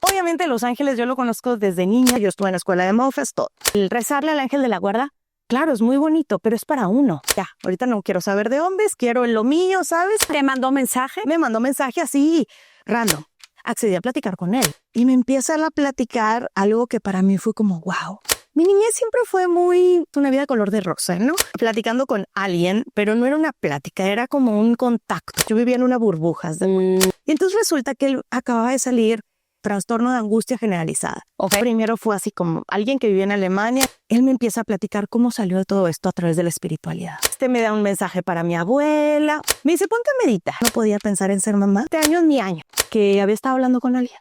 Obviamente Los Ángeles yo lo conozco desde niña, yo estuve en la escuela de monjas, todo. El rezarle al ángel de la guarda, claro, es muy bonito, pero es para uno. Ya, ahorita no quiero saber de hombres, quiero en lo mío, ¿sabes? ¿Te mandó mensaje? Me mandó mensaje así, random. Accedí a platicar con él y me empieza a platicar algo que para mí fue como, wow. Mi niñez siempre fue una vida color de rosa, ¿no? Platicando con alguien, pero no era una plática, era como un contacto. Yo vivía en una burbuja. Y entonces resulta que él acababa de salir trastorno de angustia generalizada. Primero fue así como alguien que vivía en Alemania. Él me empieza a platicar cómo salió de todo esto a través de la espiritualidad. Me da un mensaje para mi abuela. Me dice, ponte a meditar. No podía pensar en ser mamá. De años ni años. Que había estado hablando con alguien.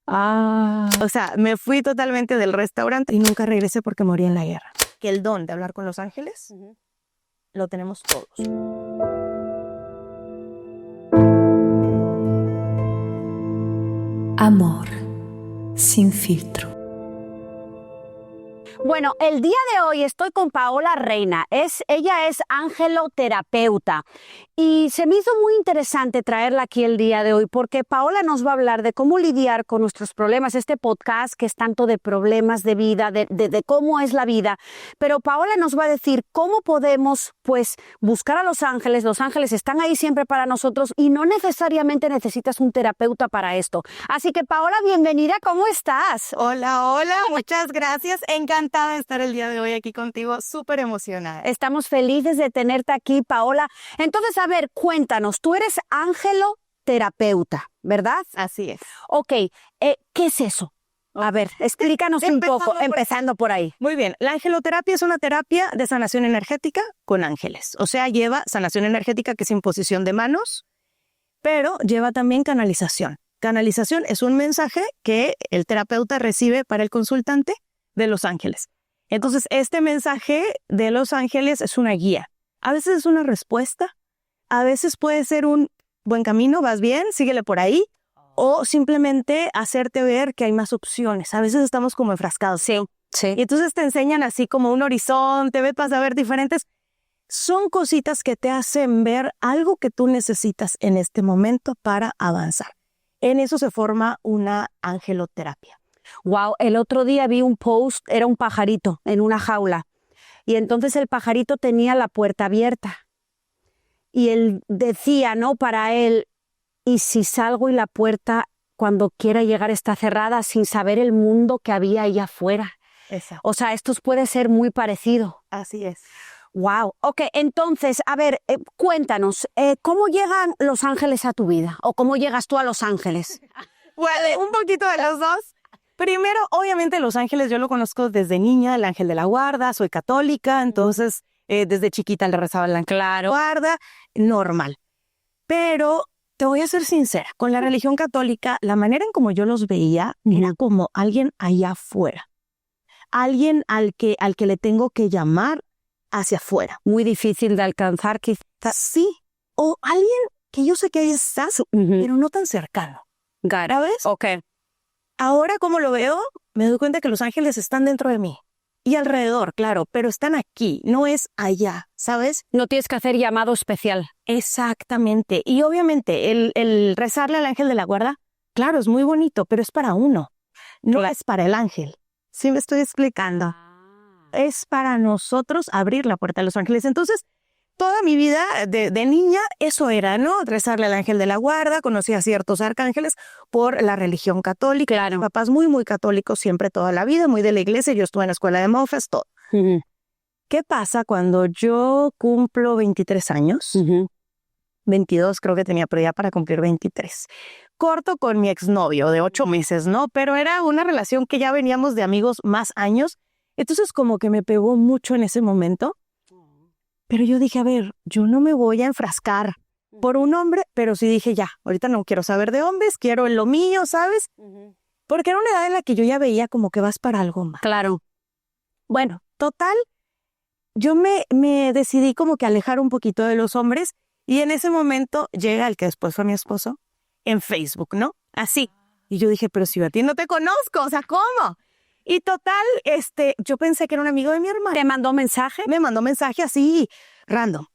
O sea, me fui totalmente del restaurante y nunca regresé porque morí en la guerra. Que el don de hablar con los ángeles lo tenemos todos. Amor sin filtro. Bueno, el día de hoy estoy con Paola Reina. Ella es angeloterapeuta y se me hizo muy interesante traerla aquí el día de hoy porque Paola nos va a hablar de cómo lidiar con nuestros problemas. Este podcast que es tanto de problemas de vida, de cómo es la vida. Pero Paola nos va a decir cómo podemos pues buscar a los ángeles. Los ángeles están ahí siempre para nosotros y no necesariamente necesitas un terapeuta para esto. Así que Paola, bienvenida. ¿Cómo estás? Hola, muchas gracias. Encantada de estar el día de hoy aquí contigo, súper emocionada. Estamos felices de tenerte aquí, Paola. Entonces, a ver, cuéntanos, tú eres angeloterapeuta, ¿verdad? Así es. Ok, ¿qué es eso? A ver, explícanos un poco, empezando por ahí. Muy bien, la angeloterapia es una terapia de sanación energética con ángeles. O sea, lleva sanación energética, que es imposición de manos, pero lleva también canalización. Canalización es un mensaje que el terapeuta recibe para el consultante de los ángeles. Entonces, este mensaje de los ángeles es una guía. A veces es una respuesta, a veces puede ser un buen camino, vas bien, síguele por ahí, o simplemente hacerte ver que hay más opciones. A veces estamos como enfrascados. Sí. Y entonces te enseñan así como un horizonte, vas a ver diferentes. Son cositas que te hacen ver algo que tú necesitas en este momento para avanzar. En eso se forma una angeloterapia. Wow, el otro día vi un post, era un pajarito en una jaula y entonces el pajarito tenía la puerta abierta y él decía, ¿no? Para él, ¿y si salgo y la puerta cuando quiera llegar está cerrada sin saber el mundo que había ahí afuera? Exacto. O sea, esto puede ser muy parecido. Así es. Wow, ok, entonces, a ver, cuéntanos, ¿cómo llegan los ángeles a tu vida? ¿O cómo llegas tú a Los Ángeles? Bueno, un poquito de los dos. Primero, obviamente, Los Ángeles yo lo conozco desde niña, el ángel de la guarda, soy católica, entonces desde chiquita le rezaba al ángel de la guarda, normal. Pero te voy a ser sincera, con la religión católica, la manera en como yo los veía era como alguien allá afuera. Alguien al que le tengo que llamar hacia afuera. Muy difícil de alcanzar, quizás. Sí, o alguien que yo sé que ahí estás, pero no tan cercano. ¿Sabes? Ok. Ahora, como lo veo, me doy cuenta que los ángeles están dentro de mí. Y alrededor, claro, pero están aquí, no es allá, ¿sabes? No tienes que hacer llamado especial. Exactamente. Y obviamente, el rezarle al ángel de la guarda, claro, es muy bonito, pero es para uno. No es para el ángel. ¿Sí me estoy explicando? Es para nosotros abrir la puerta a los ángeles. Entonces, toda mi vida de niña, eso era, ¿no? Rezarle al ángel de la guarda, conocí a ciertos arcángeles por la religión católica. Claro. Mis papás muy católicos siempre toda la vida, muy de la iglesia. Yo estuve en la escuela de monjas, todo. ¿Qué pasa cuando yo cumplo 23 años? 22 creo que tenía, pero ya para cumplir 23. Corto con mi exnovio de 8 meses, ¿no? Pero era una relación que ya veníamos de amigos más años. Entonces como que me pegó mucho en ese momento. Pero yo dije, a ver, yo no me voy a enfrascar por un hombre, pero sí dije, ya, ahorita no quiero saber de hombres, quiero en lo mío, ¿sabes? Porque era una edad en la que yo ya veía como que vas para algo más. Claro. Bueno, total, yo me decidí como que alejar un poquito de los hombres y en ese momento llega el que después fue mi esposo en Facebook, ¿no? Así. Y yo dije, pero si yo a ti no te conozco, o sea, ¿cómo? Y total, yo pensé que era un amigo de mi hermana. ¿Te mandó mensaje? Me mandó mensaje así, random.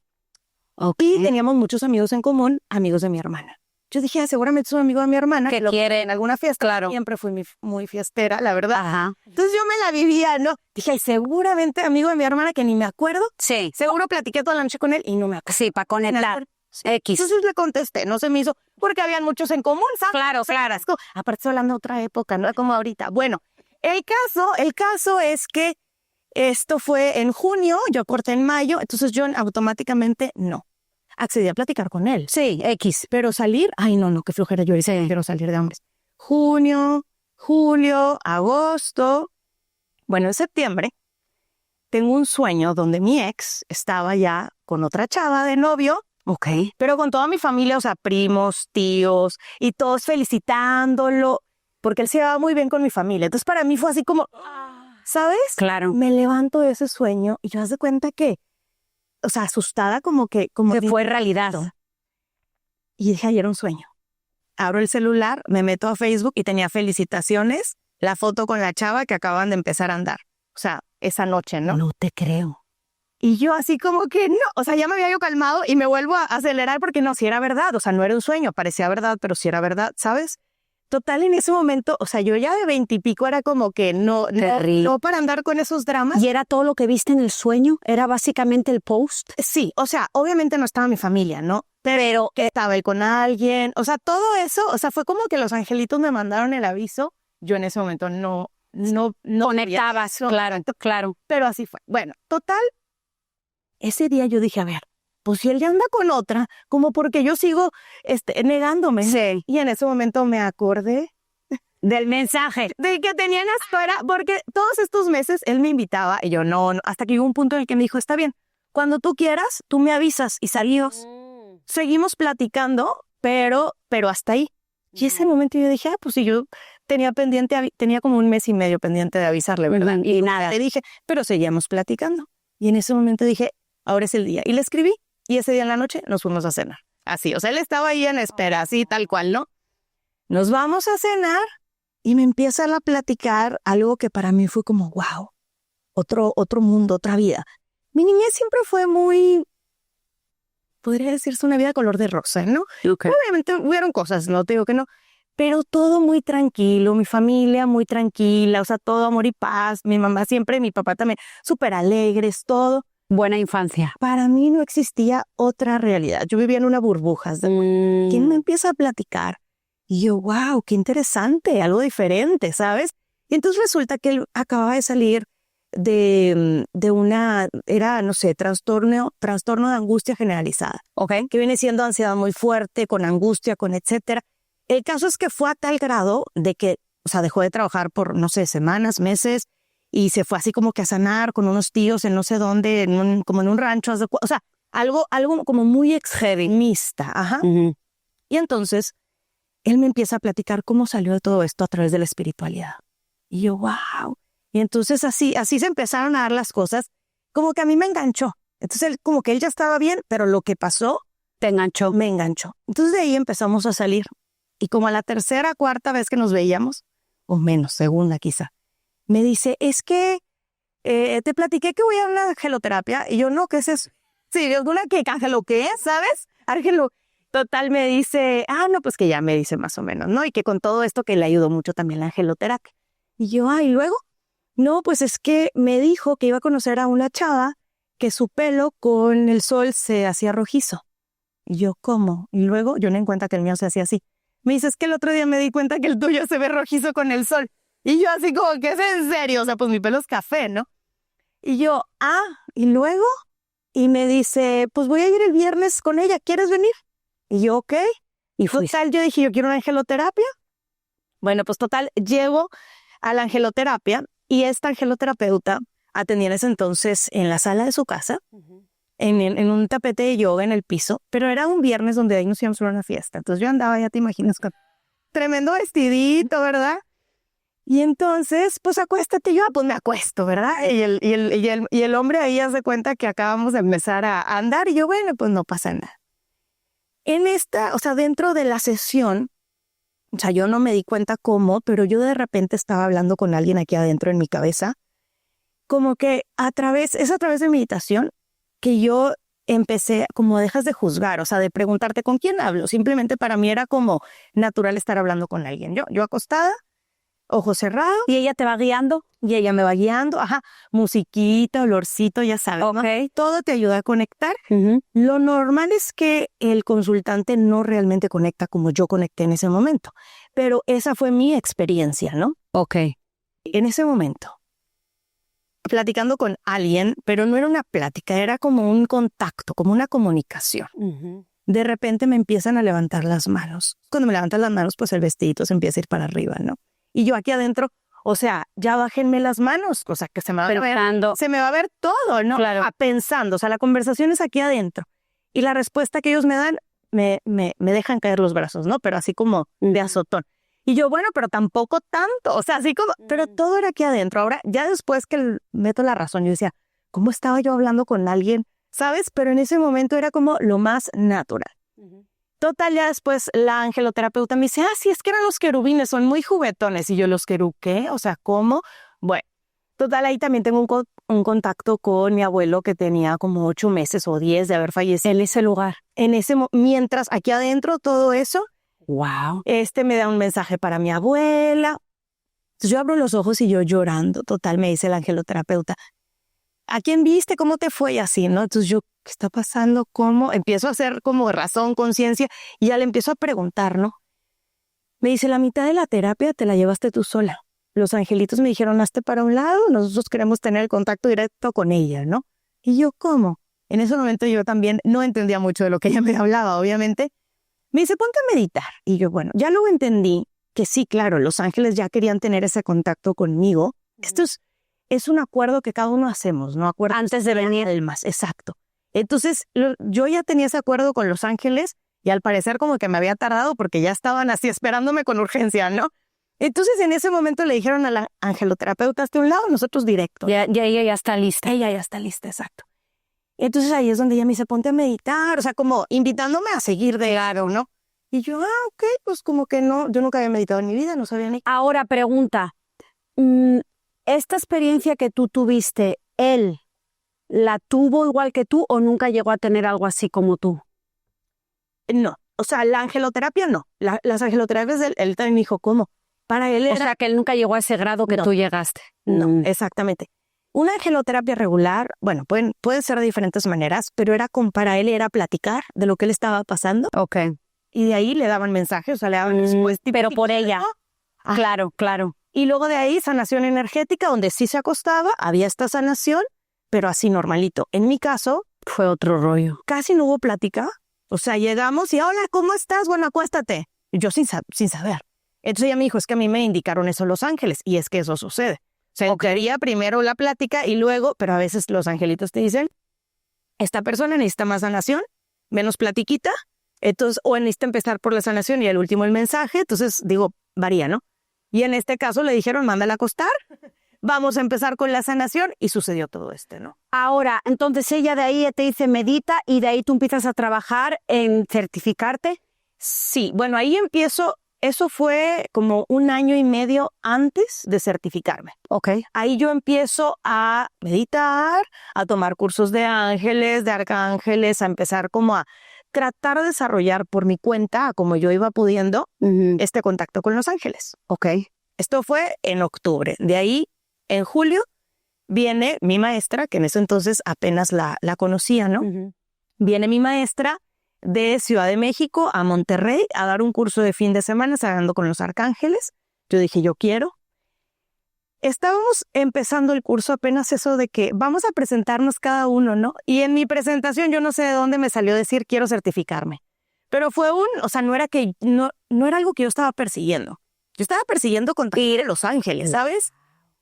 Y teníamos muchos amigos en común, amigos de mi hermana. Yo dije, seguramente es un amigo de mi hermana. Que lo quiere en alguna fiesta. Claro. Siempre fui muy fiestera, la verdad. Ajá. Entonces yo me la vivía, ¿no? Dije, "Ay, seguramente amigo de mi hermana que ni me acuerdo. Sí. Seguro platiqué toda la noche con él y no me acuerdo. Sí, para conectar. X. Entonces le contesté, no se me hizo, porque habían muchos en común, ¿sabes? Claro, claro. Aparte estoy hablando de otra época, no como ahorita. Bueno, el caso es que esto fue en junio, yo corté en mayo, entonces yo automáticamente no. Accedí a platicar con él. Sí, X. Pero salir, ay no, qué flojera, yo ahorita quiero salir de hombres. Junio, julio, agosto. Bueno, en septiembre tengo un sueño donde mi ex estaba ya con otra chava de novio, Ok. pero con toda mi familia, o sea, primos, tíos, y todos felicitándolo, porque él se llevaba muy bien con mi familia. Entonces para mí fue así como, ¿sabes? Claro. Me levanto de ese sueño y yo haz de cuenta que, o sea, asustada como Que fue realidad. Y dije, ayer era un sueño. Abro el celular, me meto a Facebook y tenía felicitaciones, la foto con la chava que acaban de empezar a andar. O sea, esa noche, ¿no? No te creo. Y yo así como que no, o sea, ya me había yo calmado y me vuelvo a acelerar porque no, si era verdad, o sea, no era un sueño, parecía verdad, pero si era verdad, ¿sabes? Total, en ese momento, o sea, yo ya de 20 y pico era como que no para andar con esos dramas. ¿Y era todo lo que viste en el sueño? ¿Era básicamente el post? Sí, o sea, obviamente no estaba mi familia, ¿no? Pero que estaba él con alguien, o sea, todo eso, o sea, fue como que los angelitos me mandaron el aviso. Yo en ese momento no Conectabas, sabía eso, claro. pero así fue. Bueno, total, ese día yo dije, a ver, pues si él ya anda con otra, como porque yo sigo negándome. Sí. Y en ese momento me acordé Del mensaje. de que tenía en la escuela, porque todos estos meses él me invitaba y yo no, hasta que llegó un punto en el que me dijo, está bien, cuando tú quieras, tú me avisas y salimos. Seguimos platicando, pero hasta ahí. Y ese momento yo dije, pues si yo tenía como un mes y medio pendiente de avisarle, ¿verdad? Y nada. Le dije, pero seguíamos platicando. Y en ese momento dije, ahora es el día. Y le escribí, y ese día en la noche nos fuimos a cenar. Así, o sea, él estaba ahí en espera, así, tal cual, ¿no? Nos vamos a cenar y me empieza a platicar algo que para mí fue como, wow, otro mundo, otra vida. Mi niñez siempre fue muy, podría decirse una vida color de rosa, ¿no? Okay. Obviamente hubieron cosas, no te digo que no, pero todo muy tranquilo, mi familia muy tranquila, o sea, todo amor y paz, mi mamá siempre, mi papá también, súper alegres, todo. Buena infancia. Para mí no existía otra realidad, yo vivía en una burbuja. ¿Quién me empieza a platicar? Y yo, wow, qué interesante, algo diferente, ¿sabes? Y entonces resulta que él acababa de salir de era, no sé, trastorno de angustia generalizada. Ok. Que viene siendo ansiedad muy fuerte, con angustia, con etcétera. El caso es que fue a tal grado de que, o sea, dejó de trabajar por, no sé, semanas, meses, y se fue así como que a sanar con unos tíos en no sé dónde, como en un rancho, o sea, algo como muy extremista, ajá. Uh-huh. Y entonces, él me empieza a platicar cómo salió de todo esto a través de la espiritualidad. Y yo, wow. Y entonces así se empezaron a dar las cosas, como que a mí me enganchó. Entonces, como que él ya estaba bien, pero lo que pasó Te enganchó. me enganchó. Entonces de ahí empezamos a salir. Y como a la tercera, cuarta vez que nos veíamos, o menos, segunda quizá, me dice, es que te platiqué que voy a una angeloterapia. Y yo, no, ¿qué es eso? Sí, ¿alguna que angelo qué es, sabes? Ángelo. Total, me dice, no, pues que ya me dice más o menos, ¿no? Y que con todo esto que le ayudó mucho también la angeloterapia. Y yo, ¿y luego? No, pues es que me dijo que iba a conocer a una chava que su pelo con el sol se hacía rojizo. Y yo, ¿cómo? Y luego yo no encuentro que el mío se hacía así. Me dice, es que el otro día me di cuenta que el tuyo se ve rojizo con el sol. Y yo así como, ¿qué es en serio? O sea, pues mi pelo es café, ¿no? Y yo, ¿y luego? Y me dice, pues voy a ir el viernes con ella, ¿quieres venir? Y yo, ok. Y total, yo dije, yo quiero una angeloterapia. Bueno, pues total, llego a la angeloterapia y esta angeloterapeuta atendía en ese entonces en la sala de su casa, en un tapete de yoga en el piso, pero era un viernes donde ahí nos íbamos a una fiesta. Entonces yo andaba, ya te imaginas, con tremendo vestidito, ¿verdad? Y entonces, pues acuéstate. Yo, pues me acuesto, ¿verdad? Y el hombre ahí hace cuenta que acabamos de empezar a andar y yo, bueno, pues no pasa nada. En o sea, dentro de la sesión, o sea, yo no me di cuenta cómo, pero yo de repente estaba hablando con alguien aquí adentro en mi cabeza, como que es a través de meditación que yo empecé como dejas de juzgar, o sea, de preguntarte con quién hablo. Simplemente para mí era como natural estar hablando con alguien. Yo acostada, ojos cerrados. ¿Y ella te va guiando? Y ella me va guiando, musiquita, olorcito, ya sabes, ¿no? Todo te ayuda a conectar. Lo normal es que el consultante no realmente conecta como yo conecté en ese momento, pero esa fue mi experiencia, ¿no? En ese momento, platicando con alguien, pero no era una plática, era como un contacto, como una comunicación. De repente me empiezan a levantar las manos. Cuando me levantan las manos, pues el vestidito se empieza a ir para arriba, ¿no? Y yo aquí adentro, o sea, ya bájenme las manos, o sea, que se me va a ver todo, ¿no? Claro. Pensando, o sea, la conversación es aquí adentro. Y la respuesta que ellos me dan, me dejan caer los brazos, ¿no? Pero así como de azotón. Y yo, bueno, pero tampoco tanto, o sea, así como, pero todo era aquí adentro. Ahora, ya después que meto la razón, yo decía, ¿cómo estaba yo hablando con alguien? ¿Sabes? Pero en ese momento era como lo más natural. Total, ya después la angeloterapeuta me dice, sí, es que eran los querubines, son muy juguetones. Y yo, ¿los ¿qué? O sea, ¿cómo? Bueno, total, ahí también tengo un contacto con mi abuelo que tenía como 8 meses o 10 de haber fallecido. En ese lugar. Mientras aquí adentro todo eso, wow. me da un mensaje para mi abuela. Entonces yo abro los ojos y yo llorando, total, me dice el angeloterapeuta, ¿a quién viste? ¿Cómo te fue? Y así, ¿no? Entonces yo, ¿qué está pasando? ¿Cómo? Empiezo a hacer como razón, conciencia, y ya le empiezo a preguntar, ¿no? Me dice, la mitad de la terapia te la llevaste tú sola. Los angelitos me dijeron, hazte para un lado, nosotros queremos tener el contacto directo con ella, ¿no? Y yo, ¿cómo? En ese momento yo también no entendía mucho de lo que ella me hablaba, obviamente. Me dice, ponte a meditar. Y yo, bueno, ya luego entendí que sí, claro, los ángeles ya querían tener ese contacto conmigo. Esto es un acuerdo que cada uno hacemos, ¿no? Acuerdo antes de venir. Almas, exacto. Entonces, yo ya tenía ese acuerdo con los ángeles y al parecer como que me había tardado porque ya estaban así esperándome con urgencia, ¿no? Entonces, en ese momento le dijeron a la angeloterapeuta, hazte a un lado, nosotros directo. Ya ella ya está lista. Ella ya está lista, exacto. Entonces ahí es donde ella me dice, ponte a meditar, o sea, como invitándome a seguir de largo, ¿no? Y yo, ok, pues como que no, yo nunca había meditado en mi vida, no sabía ni... Ahora, pregunta, ¿esta experiencia que tú tuviste, él la tuvo igual que tú o nunca llegó a tener algo así como tú? No, o sea, la angeloterapia no. Las angeloterapias, él también me dijo, ¿cómo? Para él era... O sea, que él nunca llegó a ese grado que tú llegaste. No, exactamente. Una angeloterapia regular, bueno, pueden ser de diferentes maneras, pero para él era platicar de lo que le estaba pasando. Y de ahí le daban mensajes, o sea, le daban respuestas. Pero por ella. Claro, claro. Y luego de ahí, sanación energética, donde sí se acostaba, había esta sanación, pero así normalito. En mi caso, fue otro rollo. Casi no hubo plática. O sea, llegamos y, hola, ¿cómo estás? Bueno, acuéstate. Y yo sin saber. Entonces ella me dijo, es que a mí me indicaron eso Los Ángeles, y es que eso sucede. Se entraría primero la plática y luego, pero a veces los angelitos te dicen, esta persona necesita más sanación, menos platiquita, entonces, o necesita empezar por la sanación y el último el mensaje, entonces digo, varía, ¿no? Y en este caso le dijeron, mándala a acostar, vamos a empezar con la sanación y sucedió todo ¿no? Ahora, entonces ella de ahí te dice medita y de ahí tú empiezas a trabajar en certificarte. Sí, bueno, ahí empiezo. Eso fue como 1 año y medio antes de certificarme. Ahí yo empiezo a meditar, a tomar cursos de ángeles, de arcángeles, a empezar como a tratar de desarrollar por mi cuenta, como yo iba pudiendo, este contacto con los ángeles. Esto fue en octubre. De ahí, en julio, viene mi maestra, que en ese entonces apenas la conocía, ¿no? Viene mi maestra de Ciudad de México a Monterrey a dar un curso de fin de semana hablando con los arcángeles. Yo dije, yo quiero. Estábamos empezando el curso apenas eso de que vamos a presentarnos cada uno, ¿no? Y en mi presentación yo no sé de dónde me salió decir quiero certificarme. Pero fue o sea, no era algo que yo estaba persiguiendo. Yo estaba persiguiendo conseguir a Los Ángeles, ¿sabes?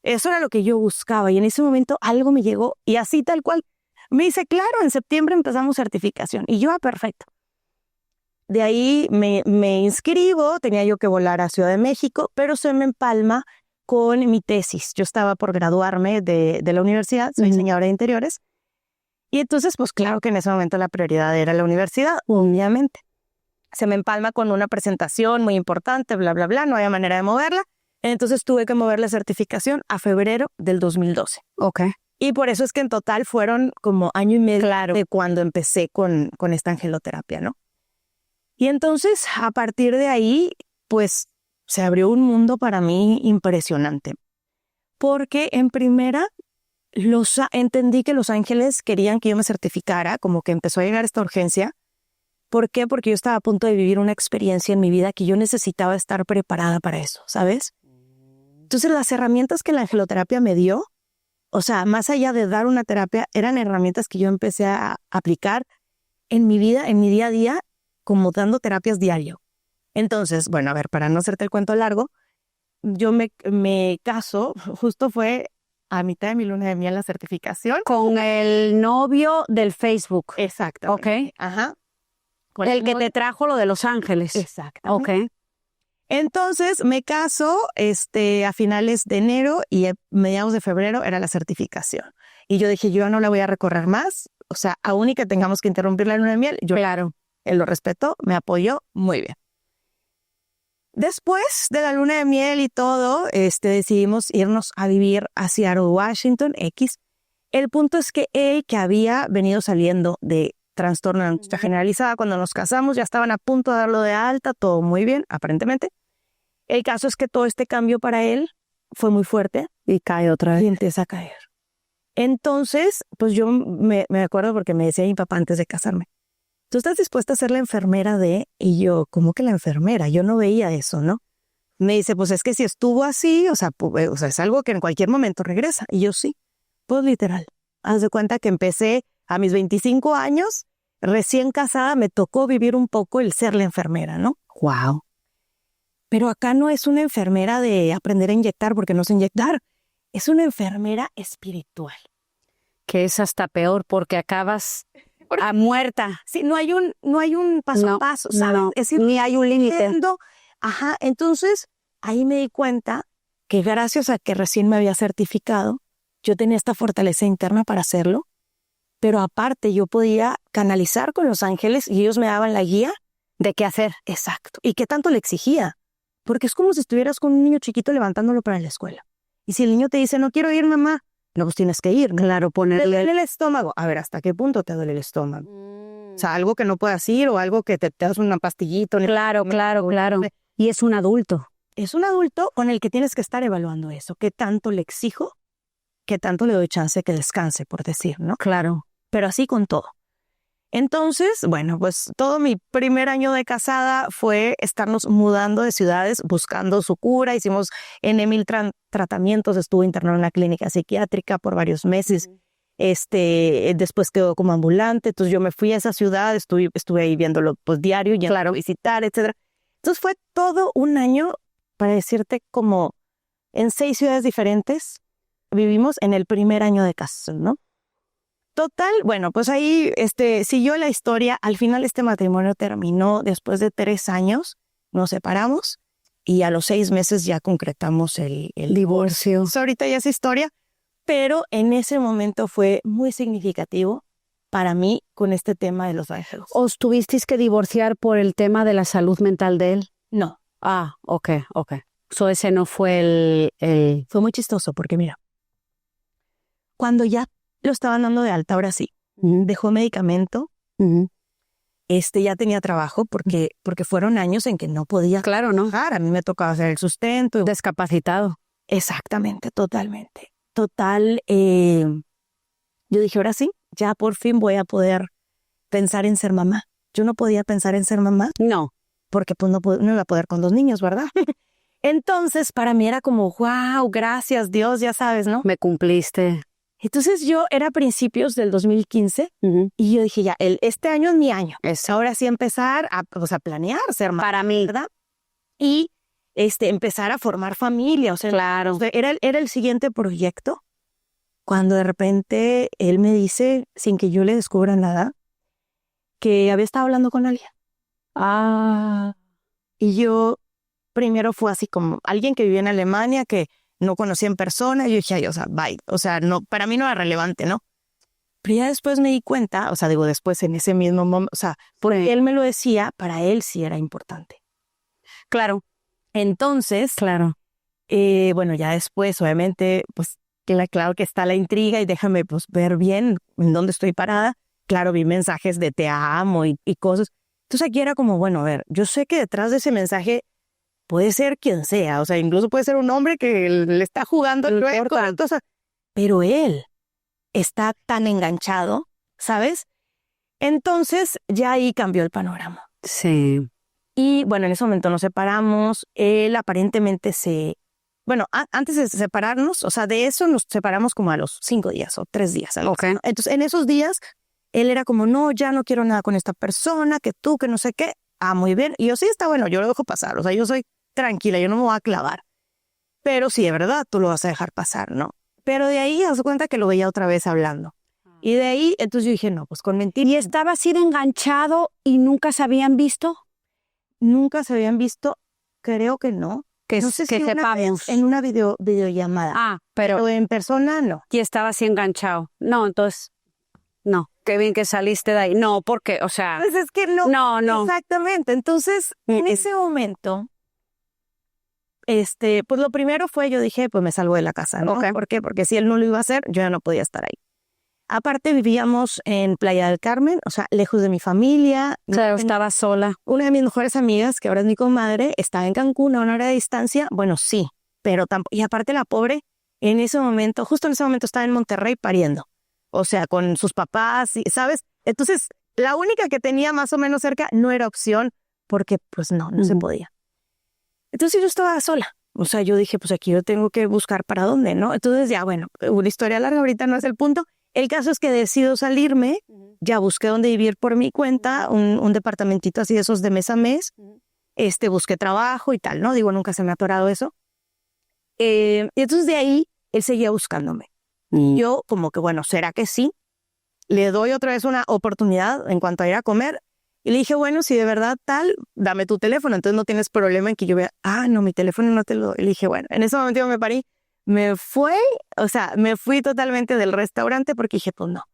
Eso era lo que yo buscaba y en ese momento algo me llegó y así tal cual. Me dice, claro, en septiembre empezamos certificación. Y yo, perfecto. De ahí me inscribo, tenía yo que volar a Ciudad de México, pero se me empalma con mi tesis. Yo estaba por graduarme de la universidad, soy diseñadora de interiores. Y entonces, pues claro que en ese momento la prioridad era la universidad, obviamente. Se me empalma con una presentación muy importante, bla, bla, bla, no había manera de moverla. Entonces tuve que mover la certificación a febrero del 2012. Y por eso es que en total fueron como año y medio Claro. de cuando empecé con esta angeloterapia, ¿no? Y entonces, a partir de ahí, pues, se abrió un mundo para mí impresionante. Porque en primera, entendí que los ángeles querían que yo me certificara, como que empezó a llegar esta urgencia. ¿Por qué? Porque yo estaba a punto de vivir una experiencia en mi vida que yo necesitaba estar preparada para eso, ¿sabes? Entonces, las herramientas que la angeloterapia me dio, o sea, más allá de dar una terapia, eran herramientas que yo empecé a aplicar en mi vida, en mi día a día, como dando terapias diario. Entonces, bueno, a ver, para no hacerte el cuento largo, yo me caso, justo fue a mitad de mi luna de miel la certificación. Con el novio del Facebook. Exacto. Ok. Ajá. Con El que novio. te trajo lo de Los Ángeles. Exacto. Ok. Entonces me caso a finales de enero y a mediados de febrero era la certificación. Y yo dije, yo no la voy a recorrer más. O sea, aún y que tengamos que interrumpir la luna de miel, yo Claro. él lo respetó, me apoyó muy bien. Después de la luna de miel y todo, decidimos irnos a vivir a Seattle, Washington, X. El punto es que él, que había venido saliendo de trastorno de angustia generalizada, cuando nos casamos ya estaban a punto de darlo de alta, todo muy bien, aparentemente. El caso es que todo este cambio para él fue muy fuerte Y cae otra vez. y empieza a caer. Entonces, pues yo me acuerdo porque me decía mi papá antes de casarme, ¿tú estás dispuesta a ser la enfermera de? Y yo, ¿cómo que la enfermera? Yo no veía eso, ¿no? Me dice, pues es que si estuvo así, o sea, es algo que en cualquier momento regresa. Y yo sí, pues literal. Haz de cuenta que empecé a mis 25 años, recién casada, me tocó vivir un poco el ser la enfermera, ¿no? Wow. Pero acá no es una enfermera de aprender a inyectar, porque no sé inyectar. Es una enfermera espiritual. Que es hasta peor porque acabas a muerta. Sí, no hay un paso a paso, ¿sabes? No, Es decir, ni hay un límite. Ajá, entonces ahí me di cuenta que gracias a que recién me había certificado, yo tenía esta fortaleza interna para hacerlo, pero aparte yo podía canalizar con los ángeles y ellos me daban la guía ¿De qué hacer? exacto. ¿Y qué tanto le exigía? Porque es como si estuvieras con un niño chiquito levantándolo para la escuela. Y si el niño te dice, no quiero ir, mamá, no, pues tienes que ir, ¿no? Claro, ¿Te ponerle duele el estómago? A ver, ¿hasta qué punto te duele el estómago? O sea, algo que no puedas ir o algo que te das una pastillita. Claro. Y es un adulto. Es un adulto con el que tienes que estar evaluando eso. ¿Qué tanto le exijo? ¿Qué tanto le doy chance que descanse, por decir, ¿no? Claro. Pero así con todo. Entonces, bueno, pues todo mi primer año de casada fue estarnos mudando de ciudades, buscando su cura. Hicimos N,000 tratamientos, estuvo internado en la clínica psiquiátrica por varios meses. Después quedó como ambulante, entonces yo me fui a esa ciudad, estuve ahí viéndolo pues diario, yendo a visitar, etcétera. Entonces fue todo un año, para decirte, como en 6 ciudades diferentes vivimos en el primer año de casación, ¿no? Total, bueno, pues ahí siguió la historia. Al final este matrimonio terminó después de 3 años, nos separamos y a los 6 meses ya concretamos el divorcio. Entonces, ahorita ya es historia, pero en ese momento fue muy significativo para mí con este tema de los ángeles. ¿Os tuvisteis que divorciar por el tema de la salud mental de él? No. Ah, ok. So ese no fue el... Fue muy chistoso porque mira, cuando ya lo estaban dando de alta, ahora sí, dejó medicamento, ya tenía trabajo porque fueron años en que no podía Claro, ¿no? trabajar. A mí me tocaba hacer el sustento. Descapacitado. Exactamente, totalmente. Total, yo dije, ahora sí, ya por fin voy a poder pensar en ser mamá. Yo no podía pensar en ser mamá No. porque pues no iba a poder con 2 niños, ¿verdad? Entonces, para mí era como, wow, gracias Dios, ya sabes, ¿no? Me cumpliste. Entonces yo era a principios del 2015 y yo dije, ya, este año es mi año. Eso. Ahora sí empezar a planear ser mamá. Para mí. ¿Verdad? Y empezar a formar familia. O sea, Claro. Era el siguiente proyecto cuando de repente él me dice, sin que yo le descubra nada, que había estado hablando con alguien. Y yo primero fue así como alguien que vivía en Alemania, que no conocía en persona. Y yo dije, ay, o sea, bye. O sea, no, para mí no era relevante, ¿no? Pero ya después me di cuenta, o sea, digo después en ese mismo momento, o sea, porque él me lo decía, para él sí era importante. Claro. Entonces, Claro. bueno, ya después, obviamente, pues claro que está la intriga y déjame pues ver bien en dónde estoy parada. Claro, vi mensajes de te amo y cosas. Entonces aquí era como, bueno, a ver, yo sé que detrás de ese mensaje puede ser quien sea, o sea, incluso puede ser un hombre que le está jugando el juego, entonces, pero él está tan enganchado, ¿sabes? Entonces ya ahí cambió el panorama. Sí. Y bueno, en ese momento nos separamos, él aparentemente antes de separarnos, o sea, de eso nos separamos como a los 5 días o 3 días. Okay. ¿No? Entonces en esos días, él era como, no, ya no quiero nada con esta persona, que tú, que no sé qué. Ah, muy bien. Y yo sí, está bueno, yo lo dejo pasar, o sea, yo soy tranquila, yo no me voy a clavar. Pero sí, de verdad, tú lo vas a dejar pasar, ¿no? Pero de ahí, haz cuenta que lo veía otra vez hablando. Y de ahí, entonces yo dije, no, pues con mentiras. ¿Y estaba así de enganchado y nunca se habían visto? Nunca se habían visto, creo que no. No sé si sepamos. En una videollamada. Ah, pero en persona no. y estaba así enganchado. No, entonces, no. Qué bien que saliste de ahí. No, porque, o sea... Pues es que no. No. Exactamente. Entonces, en ese momento, pues lo primero fue, yo dije, pues me salgo de la casa, ¿no? Okay. ¿Por qué? Porque si él no lo iba a hacer, yo ya no podía estar ahí. Aparte, vivíamos en Playa del Carmen, o sea, lejos de mi familia. Claro, estaba sola. Una de mis mejores amigas, que ahora es mi comadre, estaba en Cancún a 1 hora de distancia. Bueno, sí, pero tampoco. Y aparte la pobre, justo en ese momento estaba en Monterrey pariendo. O sea, con sus papás, ¿sabes? Entonces, la única que tenía más o menos cerca no era opción porque, pues no se podía. Entonces yo estaba sola. O sea, yo dije, pues aquí yo tengo que buscar para dónde, ¿no? Entonces ya, bueno, una historia larga, ahorita no es el punto. El caso es que decido salirme, ya busqué dónde vivir por mi cuenta, un departamentito así de esos de mes a mes, busqué trabajo y tal, ¿no? Digo, nunca se me ha atorado eso. Y entonces de ahí, él seguía buscándome. Yo como que, bueno, ¿será que sí? Le doy otra vez una oportunidad en cuanto a ir a comer. Y le dije, bueno, si de verdad tal, dame tu teléfono, entonces no tienes problema en que yo vea, no, mi teléfono no te lo doy. Y le dije, bueno, en ese momento yo me parí. Me fui totalmente del restaurante porque dije, pues no.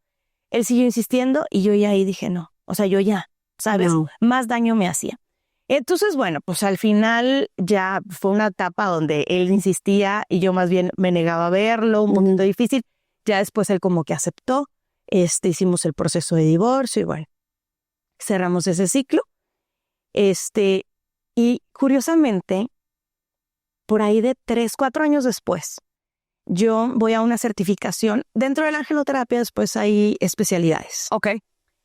Él siguió insistiendo y yo ya ahí dije, no. O sea, yo ya, ¿sabes? No. Más daño me hacía. Entonces, bueno, pues al final ya fue una etapa donde él insistía y yo más bien me negaba a verlo, un poquito difícil. Ya después él como que aceptó. Hicimos el proceso de divorcio y bueno, cerramos ese ciclo. Y curiosamente, por ahí de 3, 4 años después, yo voy a una certificación. Dentro de la angeloterapia después hay especialidades. Ok.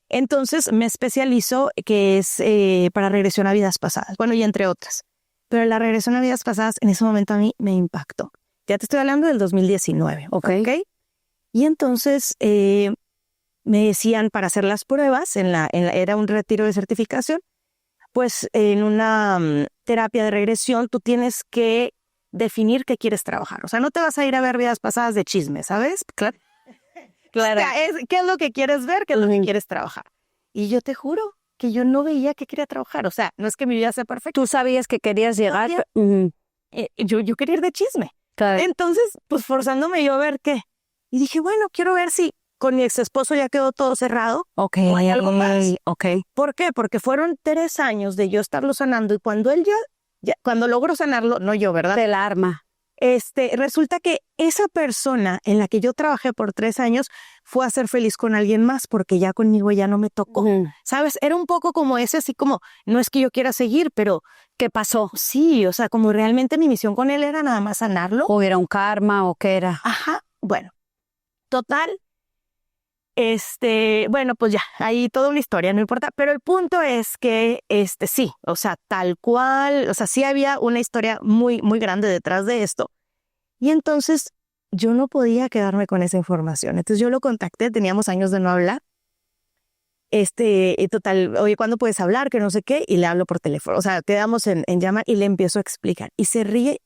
Entonces me especializo que es para regresión a vidas pasadas. Bueno, y entre otras. Pero la regresión a vidas pasadas en ese momento a mí me impactó. Ya te estoy hablando del 2019. Ok. Y entonces me decían para hacer las pruebas, era un retiro de certificación, pues en una terapia de regresión tú tienes que definir qué quieres trabajar. O sea, no te vas a ir a ver vidas pasadas de chisme, ¿sabes? Claro. O sea, ¿qué es lo que quieres ver? ¿Qué es lo que quieres trabajar? Y yo te juro que yo no veía que quería trabajar. O sea, no es que mi vida sea perfecta. Tú sabías que querías llegar. Yo quería ir de chisme. Claro. Entonces, pues forzándome yo a ver qué. Y dije, bueno, quiero ver si con mi ex esposo ya quedó todo cerrado. Ok. O hay algo más. Ok. ¿Por qué? Porque fueron 3 años de yo estarlo sanando y cuando él cuando logró sanarlo, no yo, ¿verdad? Del arma. Resulta que esa persona en la que yo trabajé por 3 años fue a ser feliz con alguien más porque ya conmigo ya no me tocó. ¿Sabes? Era un poco como ese, así como, no es que yo quiera seguir, pero ¿qué pasó? Sí, o sea, como realmente mi misión con él era nada más sanarlo. ¿O era un karma o qué era? Ajá, bueno, total. Bueno, pues ya, ahí toda una historia, no importa, pero el punto es que, sí, o sea, tal cual, o sea, sí había una historia muy, muy grande detrás de esto. Y entonces yo no podía quedarme con esa información. Entonces yo lo contacté, teníamos años de no hablar. Total, oye, ¿cuándo puedes hablar? Que no sé qué, y le hablo por teléfono. O sea, quedamos en llamar y le empiezo a explicar. Y se ríe.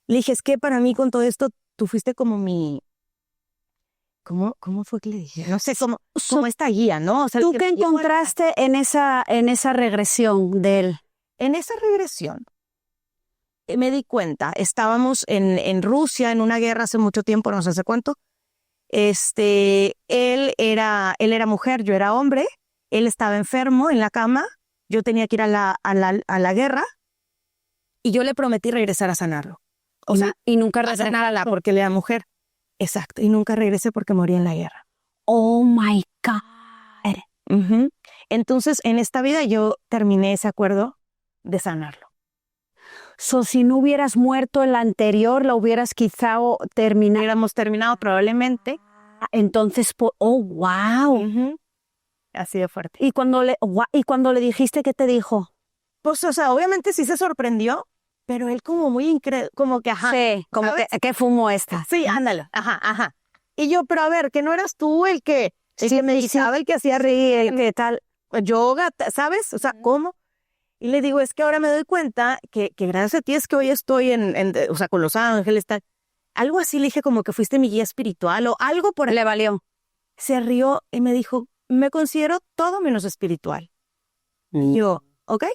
Le dije, es que para mí con todo esto, tú fuiste como mi... ¿Cómo fue que le dije? No sé, como esta guía, ¿no? O sea, ¿tú qué encontraste en esa regresión de él? En esa regresión me di cuenta, estábamos en Rusia, en una guerra hace mucho tiempo, no sé hace cuánto. Él era mujer, yo era hombre. Él estaba enfermo en la cama. Yo tenía que ir a la guerra y yo le prometí regresar a sanarlo. O sea, y nunca a sanarla porque él era mujer. Exacto, y nunca regresé porque morí en la guerra. Oh my God. Ujú. Entonces, en esta vida yo terminé ese acuerdo de sanarlo. So, si no hubieras muerto en la anterior, la hubieras quizá terminado. Hubiéramos terminado probablemente. Entonces, oh, wow. Ujú. Así de fuerte. ¿Y cuando le dijiste, qué te dijo? Pues, o sea, obviamente sí se sorprendió, pero él como muy incrédulo, como que, ajá. Sí, como ¿sabes? que fumo esta. Sí, ándale, ajá. Y yo, pero a ver, que no eras tú el que meditaba, el que hacía reír, el que tal, yoga, ¿sabes? O sea, ¿cómo? Y le digo, es que ahora me doy cuenta que gracias a ti es que hoy estoy o sea, con los ángeles, tal. Algo así le dije como que fuiste mi guía espiritual o algo por ahí. Le valió. Se rió y me dijo, me considero todo menos espiritual. Y yo, ¿ok?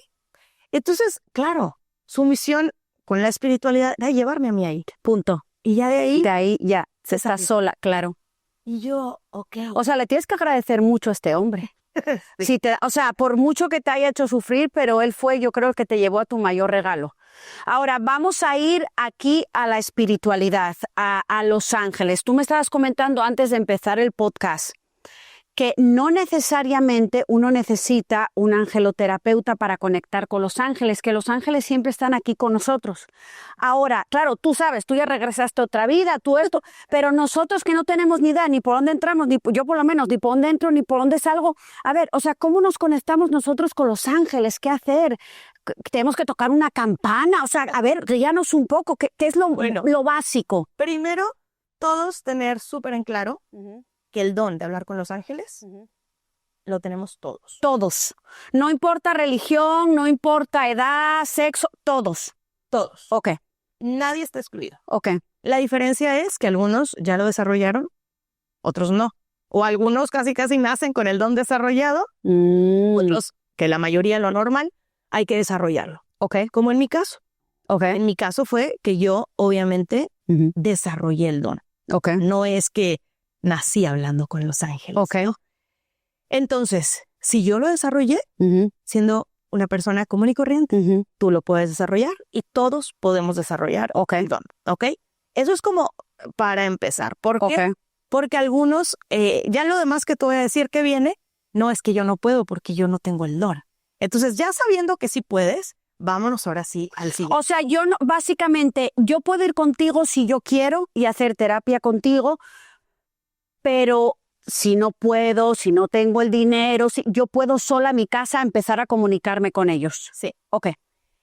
Entonces, claro, su misión con la espiritualidad era llevarme a mí ahí. Punto. Y ya de ahí ya, se está salió. sola, claro. Y yo, ok. O sea, le tienes que agradecer mucho a este hombre. Sí. Sí, o sea, por mucho que te haya hecho sufrir, pero él fue, yo creo, el que te llevó a tu mayor regalo. Ahora, vamos a ir aquí a la espiritualidad, a los ángeles. Tú me estabas comentando antes de empezar el podcast que no necesariamente uno necesita un angeloterapeuta para conectar con los ángeles, que los ángeles siempre están aquí con nosotros. Ahora, claro, tú sabes, tú ya regresaste a otra vida, tú esto, pero nosotros que no tenemos ni idea ni por dónde entramos, ni yo por lo menos, ni por dónde entro, ni por dónde salgo. A ver, o sea, ¿cómo nos conectamos nosotros con los ángeles? ¿Qué hacer? ¿Tenemos que tocar una campana? O sea, a ver, guíanos un poco, ¿qué es lo básico? Primero, todos tener súper en claro que el don de hablar con los ángeles lo tenemos todos. Todos. No importa religión, no importa edad, sexo, todos. Todos. Ok. Nadie está excluido. Ok. La diferencia es que algunos ya lo desarrollaron, otros no. O algunos casi nacen con el don desarrollado, otros, que la mayoría lo normal, hay que desarrollarlo. Ok. Como en mi caso. Ok. En mi caso fue que yo, obviamente, desarrollé el don. Ok. No es que nací hablando con los ángeles. Ok. ¿No? Entonces, si yo lo desarrollé, siendo una persona común y corriente, tú lo puedes desarrollar y todos podemos desarrollar el don. ¿Ok? Eso es como para empezar. ¿Por qué? Porque algunos, ya lo demás que te voy a decir que viene, no es que yo no puedo porque yo no tengo el don. Entonces, ya sabiendo que sí puedes, vámonos ahora sí al siguiente. O sea, básicamente, yo puedo ir contigo si yo quiero y hacer terapia contigo, pero si no puedo, si no tengo el dinero, yo puedo sola en mi casa empezar a comunicarme con ellos. Sí. Ok.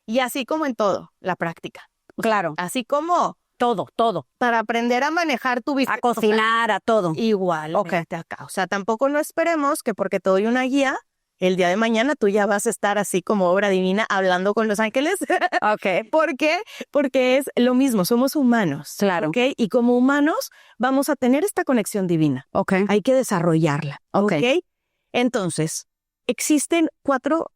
Y así como en todo, la práctica. Claro. Así como todo. Para aprender a manejar tu vida. A cocinar, a todo. Igual. Ok. Acá. O sea, tampoco no esperemos que porque te doy una guía, el día de mañana tú ya vas a estar así como obra divina hablando con los ángeles. Ok. ¿Por qué? Porque es lo mismo, somos humanos. Claro. ¿Ok? Y como humanos vamos a tener esta conexión divina. Ok. Hay que desarrollarla. ¿Ok? Entonces, existen cuatro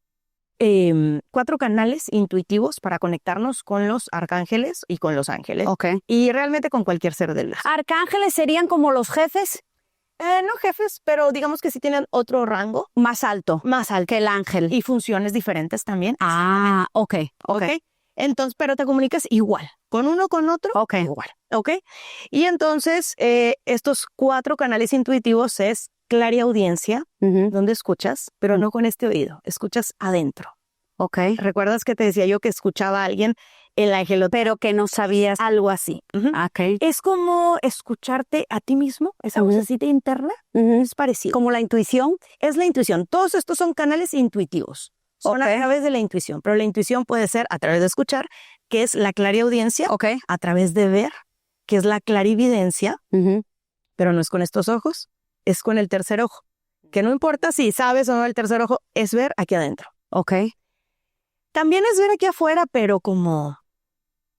canales intuitivos para conectarnos con los arcángeles y con los ángeles. Ok. Y realmente con cualquier ser de luz. ¿Arcángeles serían como los jefes? No jefes, pero digamos que sí tienen otro rango. Más alto. Más alto. Que el ángel. Y funciones diferentes también. Ah, ok. Entonces, pero te comunicas igual. Con uno, con otro, igual. ¿Ok? Y entonces, estos 4 canales intuitivos es clariaudiencia, donde escuchas, pero no con este oído, escuchas adentro. Ok. ¿Recuerdas que te decía yo que escuchaba a alguien el ángel, pero que no sabías? Algo así. Ok. Es como escucharte a ti mismo, esa vocecita interna, es parecido. Como la intuición. Es la intuición. Todos estos son canales intuitivos. Son a través de la intuición, pero la intuición puede ser a través de escuchar, que es la clariaudiencia, a través de ver, que es la clarividencia, pero no es con estos ojos, es con el tercer ojo. Que no importa si sabes o no el tercer ojo, es ver aquí adentro. Ok. También es ver aquí afuera, pero como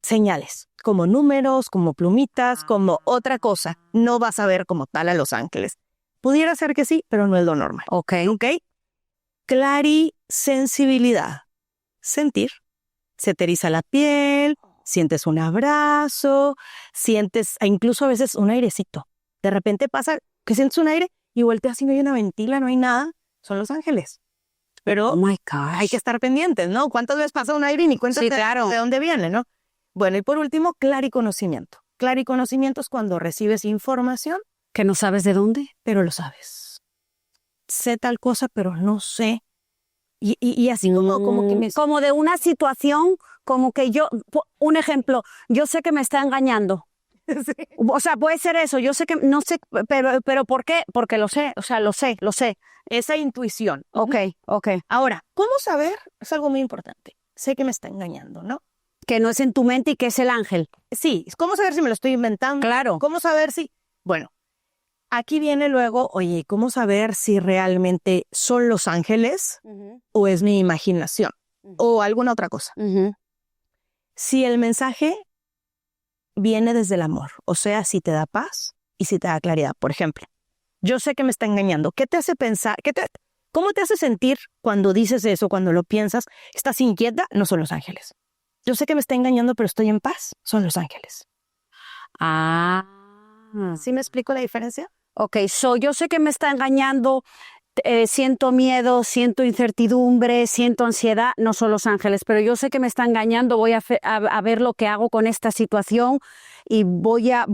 señales, como números, como plumitas, como otra cosa. No vas a ver como tal a los ángeles. Pudiera ser que sí, pero no es lo normal. Ok. Clarisensibilidad. Sentir. Se te eriza la piel, sientes un abrazo, sientes incluso a veces un airecito. De repente pasa que sientes un aire y volteas y no hay una ventila, no hay nada. Son los ángeles. Pero hay que estar pendientes, ¿no? ¿Cuántas veces pasa un aire y ni cuenta de dónde viene, ¿no? Bueno, y por último, clariconocimiento. Clariconocimiento es cuando recibes información, ¿Que no sabes de dónde? pero lo sabes. Sé tal cosa, pero no sé. Y así como que me... Como de una situación, como que un ejemplo, yo sé que me está engañando. Sí. O sea, puede ser eso, yo sé que, no sé, pero ¿por qué? Porque lo sé, o sea, lo sé. Esa intuición. Ok. Ahora, ¿cómo saber? Es algo muy importante. Sé que me está engañando, ¿no? Que no es en tu mente y que es el ángel. Sí, ¿cómo saber si me lo estoy inventando? Claro. ¿Cómo saber si...? Bueno, aquí viene luego, oye, ¿cómo saber si realmente son los ángeles o es mi imaginación o alguna otra cosa? Si el mensaje viene desde el amor, o sea, si te da paz y si te da claridad. Por ejemplo, yo sé que me está engañando. ¿Qué te hace pensar? ¿Cómo te hace sentir cuando dices eso, cuando lo piensas? ¿Estás inquieta? No son los ángeles. Yo sé que me está engañando, pero estoy en paz. Son los ángeles. ¿Sí me explico la diferencia? Ok, yo sé que me está engañando, siento miedo, siento incertidumbre, siento ansiedad, no son los ángeles, pero yo sé que me está engañando, voy a ver lo que hago con esta situación y voy a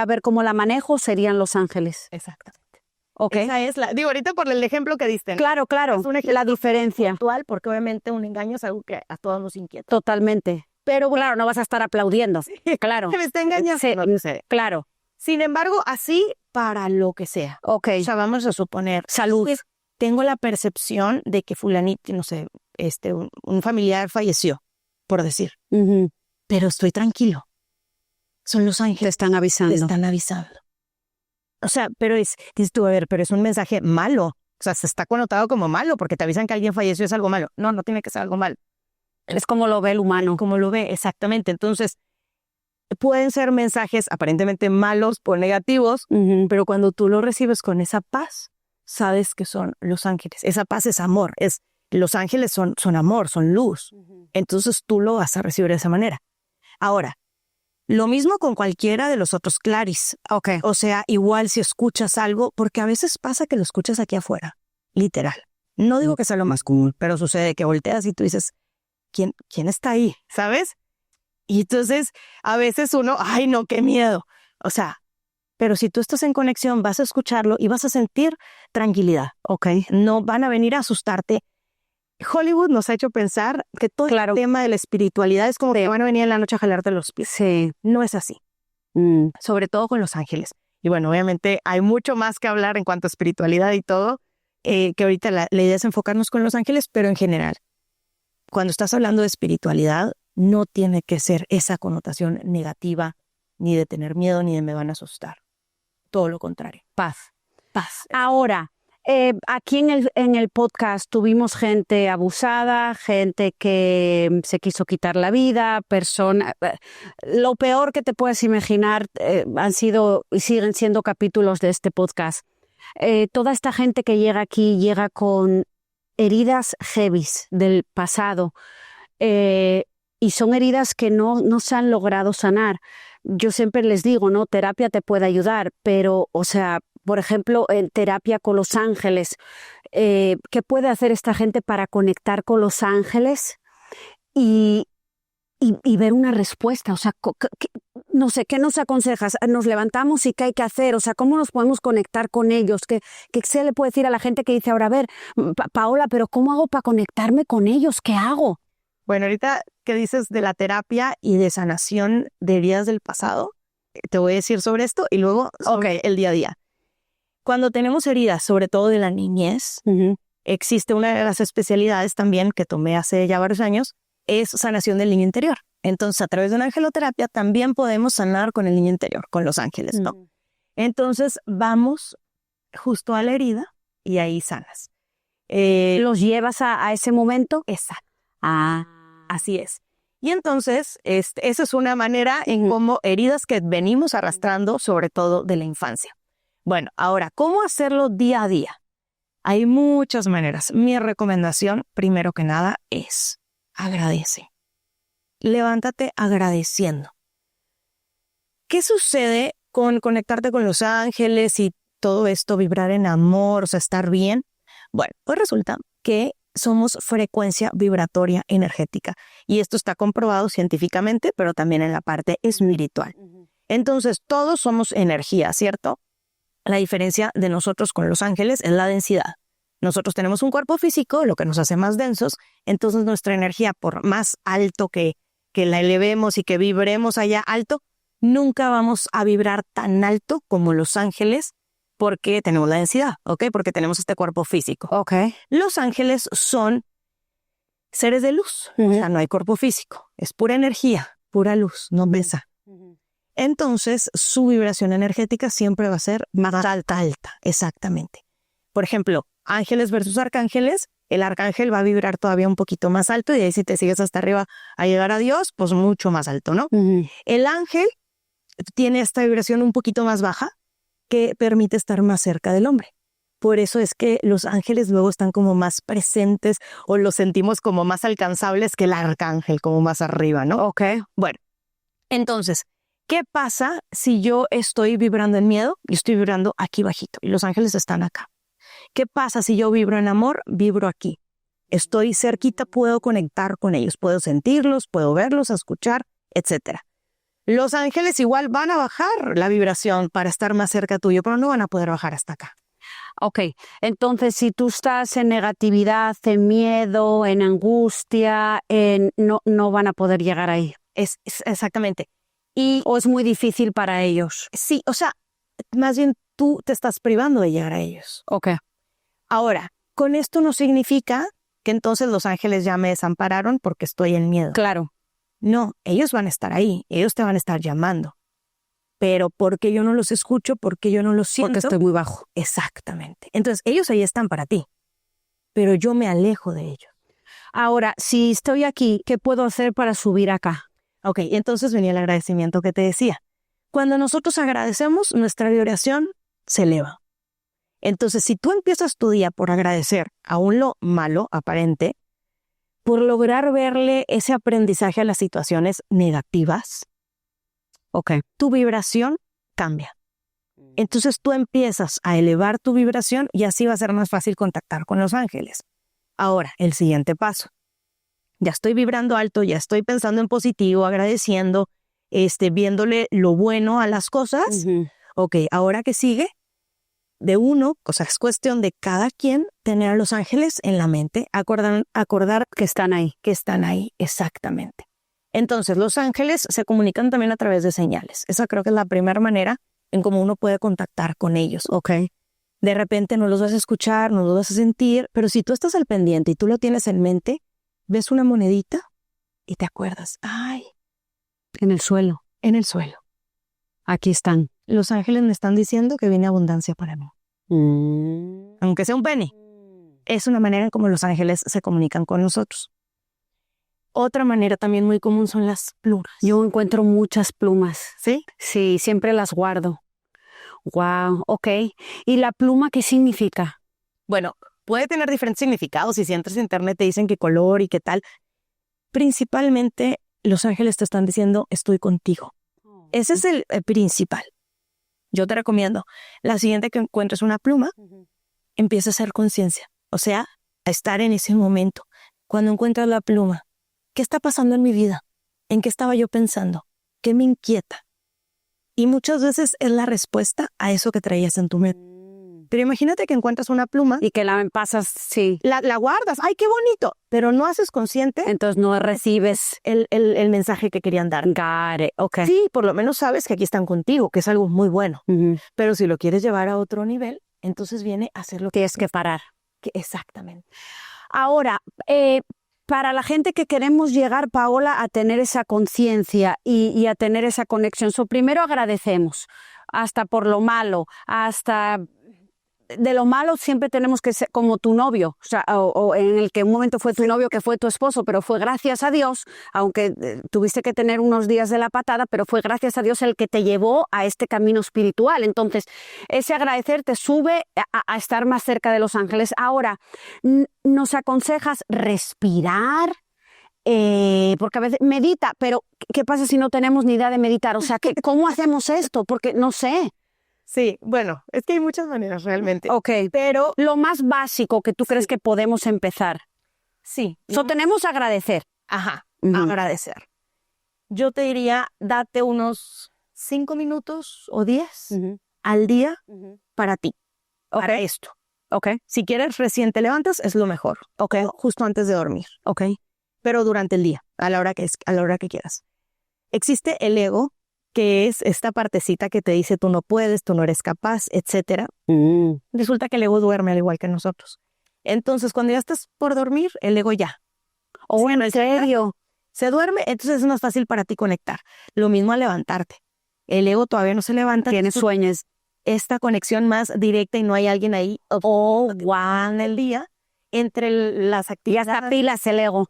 ver cómo la manejo, serían los ángeles. Exactamente. Ok. Esa es digo, ahorita por el ejemplo que diste, ¿no? Claro, Es un ejemplo la diferencia. actual, porque obviamente un engaño es algo que a todos nos inquieta. Totalmente. Pero claro, no vas a estar aplaudiendo. Claro. Me está engañando. Sí, No sucede. claro. Sin embargo, así para lo que sea. Ok. O sea, vamos a suponer, Salud. pues, tengo la percepción de que fulanito, no sé, un familiar falleció, por decir, pero estoy tranquilo. Son los Te ángeles, están avisando. te están avisando. O sea, pero dices tú, a ver, pero es un mensaje malo. O sea, se está connotado como malo, porque te avisan que alguien falleció es algo malo. No, no tiene que ser algo malo. Es como lo ve el humano. Como lo ve, exactamente. Entonces, pueden ser mensajes aparentemente malos o negativos, pero cuando tú lo recibes con esa paz, sabes que son los ángeles. Esa paz es amor. Los ángeles son amor, son luz. Entonces tú lo vas a recibir de esa manera. Ahora, lo mismo con cualquiera de los otros claris. Ok. O sea, igual si escuchas algo, porque a veces pasa que lo escuchas aquí afuera, literal. No digo que sea lo más común, pero sucede que volteas y tú dices, ¿quién está ahí? ¿Sabes? Y entonces a veces uno, ay no, qué miedo. O sea, pero si tú estás en conexión, vas a escucharlo y vas a sentir tranquilidad, ¿ok? No van a venir a asustarte. Hollywood nos ha hecho pensar que todo el tema de la espiritualidad es como que van a venir en la noche a jalarte los pies. Sí. No es así. Sobre todo con los ángeles. Y bueno, obviamente hay mucho más que hablar en cuanto a espiritualidad y todo, que ahorita la idea es enfocarnos con los ángeles, pero en general, cuando estás hablando de espiritualidad, no tiene que ser esa connotación negativa, ni de tener miedo, ni de me van a asustar. Todo lo contrario. Paz. Paz. Ahora, aquí en el podcast tuvimos gente abusada, gente que se quiso quitar la vida, lo peor que te puedes imaginar han sido y siguen siendo capítulos de este podcast. Toda esta gente que llega aquí llega con heridas heavies del pasado y son heridas que no se han logrado sanar. Yo siempre les digo, ¿no? Terapia te puede ayudar, pero, o sea, por ejemplo, en terapia con los ángeles, ¿qué puede hacer esta gente para conectar con los ángeles y ver una respuesta? O sea, no sé, ¿qué nos aconsejas? ¿Nos levantamos y qué hay que hacer? O sea, ¿cómo nos podemos conectar con ellos? ¿Qué se le puede decir a la gente que dice ahora, a ver, Paola, pero ¿cómo hago para conectarme con ellos? ¿Qué hago? Bueno, ahorita que dices de la terapia y de sanación de heridas del pasado, te voy a decir sobre esto y luego sobre el día a día. Cuando tenemos heridas, sobre todo de la niñez, existe una de las especialidades también que tomé hace ya varios años, es sanación del niño interior. Entonces, a través de una angeloterapia también podemos sanar con el niño interior, con los ángeles, ¿no? Entonces, vamos justo a la herida y ahí sanas. ¿Los llevas a ese momento? Exacto. Así es. Y entonces, esa es una manera en cómo heridas que venimos arrastrando, sobre todo de la infancia. Bueno, ahora, ¿cómo hacerlo día a día? Hay muchas maneras. Mi recomendación, primero que nada, es agradece. Levántate agradeciendo. ¿Qué sucede con conectarte con los ángeles y todo esto, vibrar en amor, o sea, estar bien? Bueno, pues resulta que somos frecuencia vibratoria energética. Y esto está comprobado científicamente, pero también en la parte espiritual. Entonces, todos somos energía, ¿cierto? La diferencia de nosotros con los ángeles es la densidad. Nosotros tenemos un cuerpo físico, lo que nos hace más densos, entonces nuestra energía, por más alto que la elevemos y que vibremos allá alto, nunca vamos a vibrar tan alto como los ángeles porque tenemos la densidad, ¿ok? Porque tenemos este cuerpo físico. Ok. Los ángeles son seres de luz, o sea, no hay cuerpo físico, es pura energía, pura luz, no pesa. Entonces, su vibración energética siempre va a ser más alta, exactamente. Por ejemplo, ángeles versus arcángeles, el arcángel va a vibrar todavía un poquito más alto y ahí si te sigues hasta arriba a llegar a Dios, pues mucho más alto, ¿no? El ángel tiene esta vibración un poquito más baja que permite estar más cerca del hombre. Por eso es que los ángeles luego están como más presentes o los sentimos como más alcanzables que el arcángel, como más arriba, ¿no? Ok. Bueno, entonces, ¿qué pasa si yo estoy vibrando en miedo y estoy vibrando aquí bajito y los ángeles están acá? ¿Qué pasa si yo vibro en amor? Vibro aquí. Estoy cerquita, puedo conectar con ellos, puedo sentirlos, puedo verlos, escuchar, etc. Los ángeles igual van a bajar la vibración para estar más cerca tuyo, pero no van a poder bajar hasta acá. Ok, entonces si tú estás en negatividad, en miedo, en angustia, no van a poder llegar ahí. Es exactamente. ¿O es muy difícil para ellos? Sí, o sea, más bien tú te estás privando de llegar a ellos. Ok. Ahora, con esto no significa que entonces los ángeles ya me desampararon porque estoy en miedo. Claro. No, ellos van a estar ahí, ellos te van a estar llamando. Pero porque yo no los escucho, porque yo no los siento. Porque estoy muy bajo. Exactamente. Entonces, ellos ahí están para ti, pero yo me alejo de ellos. Ahora, si estoy aquí, ¿qué puedo hacer para subir acá? Ok, entonces venía el agradecimiento que te decía. Cuando nosotros agradecemos, nuestra vibración se eleva. Entonces, si tú empiezas tu día por agradecer aún lo malo, aparente, por lograr verle ese aprendizaje a las situaciones negativas, ok, tu vibración cambia. Entonces tú empiezas a elevar tu vibración y así va a ser más fácil contactar con los ángeles. Ahora, el siguiente paso. Ya estoy vibrando alto, ya estoy pensando en positivo, agradeciendo, viéndole lo bueno a las cosas. Ok, ahora que sigue, de uno, o sea, es cuestión de cada quien tener a los ángeles en la mente, acordar que están ahí. Que están ahí, exactamente. Entonces, los ángeles se comunican también a través de señales. Esa creo que es la primera manera en cómo uno puede contactar con ellos. Ok. De repente no los vas a escuchar, no los vas a sentir, pero si tú estás al pendiente y tú lo tienes en mente, ves una monedita y te acuerdas. ¡Ay! En el suelo. En el suelo. Aquí están. Los ángeles me están diciendo que viene abundancia para mí. Aunque sea un penny. Es una manera en cómo los ángeles se comunican con nosotros. Otra manera también muy común son las plumas. Yo encuentro muchas plumas. ¿Sí? Sí, siempre las guardo. Wow, ok. ¿Y la pluma qué significa? Bueno, puede tener diferentes significados y si entras a internet te dicen qué color y qué tal. Principalmente los ángeles te están diciendo estoy contigo. Ese es el principal. Yo te recomiendo la siguiente que encuentres una pluma, empieza a hacer conciencia. O sea, a estar en ese momento. Cuando encuentras la pluma, ¿qué está pasando en mi vida? ¿En qué estaba yo pensando? ¿Qué me inquieta? Y muchas veces es la respuesta a eso que traías en tu mente. Pero imagínate que encuentras una pluma y que la pasas, sí. La guardas, ¡ay, qué bonito! Pero no haces consciente. Entonces no recibes el mensaje que querían dar. Got it. Okay. Sí, por lo menos sabes que aquí están contigo, que es algo muy bueno. Pero si lo quieres llevar a otro nivel, entonces viene a hacer lo que tienes que parar. Exactamente. Ahora, para la gente que queremos llegar, Paola, a tener esa conciencia y a tener esa conexión, primero agradecemos, hasta por lo malo, hasta de lo malo siempre tenemos que ser como tu novio, o sea, o en el que un momento fue tu novio, que fue tu esposo, pero fue gracias a Dios, aunque tuviste que tener unos días de la patada, pero fue gracias a Dios el que te llevó a este camino espiritual. Entonces, ese agradecer te sube a estar más cerca de los ángeles. Ahora, nos aconsejas respirar, porque a veces medita, pero ¿qué pasa si no tenemos ni idea de meditar? O sea, ¿cómo hacemos esto? Porque no sé. Sí, bueno, es que hay muchas maneras realmente. Ok, pero lo más básico que tú crees que podemos empezar. Sí. Tenemos agradecer. Ajá, agradecer. Yo te diría, date unos 5 minutos o 10 al día para ti, para esto. Okay. Si quieres, recién te levantas, es lo mejor. Okay. Justo antes de dormir. Okay. Pero durante el día, a la hora que quieras. Existe el ego, que es esta partecita que te dice tú no puedes, tú no eres capaz, etcétera. Resulta que el ego duerme al igual que nosotros. Entonces, cuando ya estás por dormir, el ego ya. O bueno, ¿en serio? Se duerme, entonces es más fácil para ti conectar. Lo mismo al levantarte. El ego todavía no se levanta. Tienes sueños. Esta conexión más directa y no hay alguien ahí en el día entre las actividades. Ya está pilas el ego.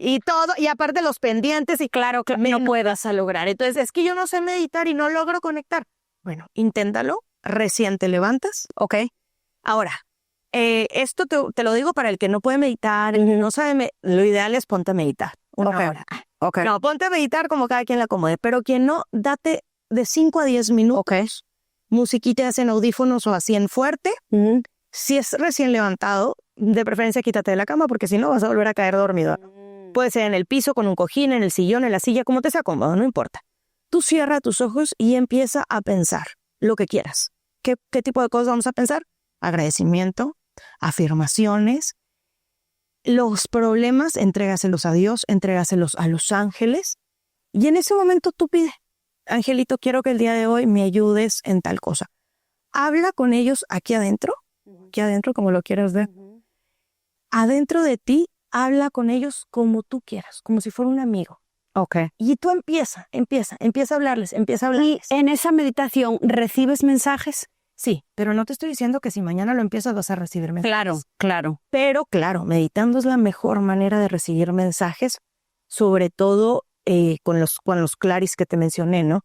Y todo, y aparte los pendientes y claro, no puedas lograr. Entonces, es que yo no sé meditar y no logro conectar. Bueno, inténtalo, recién te levantas. Ok. Ahora, esto te lo digo para el que no puede meditar, el que no sabe, lo ideal es ponte a meditar. Una hora. Okay. No, ponte a meditar como cada quien la acomode, pero quien no, date de 5 a 10 minutos. Okay. Musiquitas en audífonos o así en fuerte. Si es recién levantado, de preferencia quítate de la cama porque si no vas a volver a caer dormido. Puede ser en el piso, con un cojín, en el sillón, en la silla, como te sea cómodo, no importa. Tú cierra tus ojos y empieza a pensar lo que quieras. ¿Qué tipo de cosas vamos a pensar? Agradecimiento, afirmaciones. Los problemas, entrégaselos a Dios, entrégaselos a los ángeles. Y en ese momento tú pide, Angelito, quiero que el día de hoy me ayudes en tal cosa. Habla con ellos aquí adentro como lo quieras ver. Adentro de ti, habla con ellos como tú quieras, como si fuera un amigo. Okay. Y tú empieza a hablarles, ¿Y en esa meditación recibes mensajes? Sí, pero no te estoy diciendo que si mañana lo empiezas vas a recibir mensajes. Claro. Pero claro, meditando es la mejor manera de recibir mensajes, sobre todo con los claris que te mencioné, ¿no?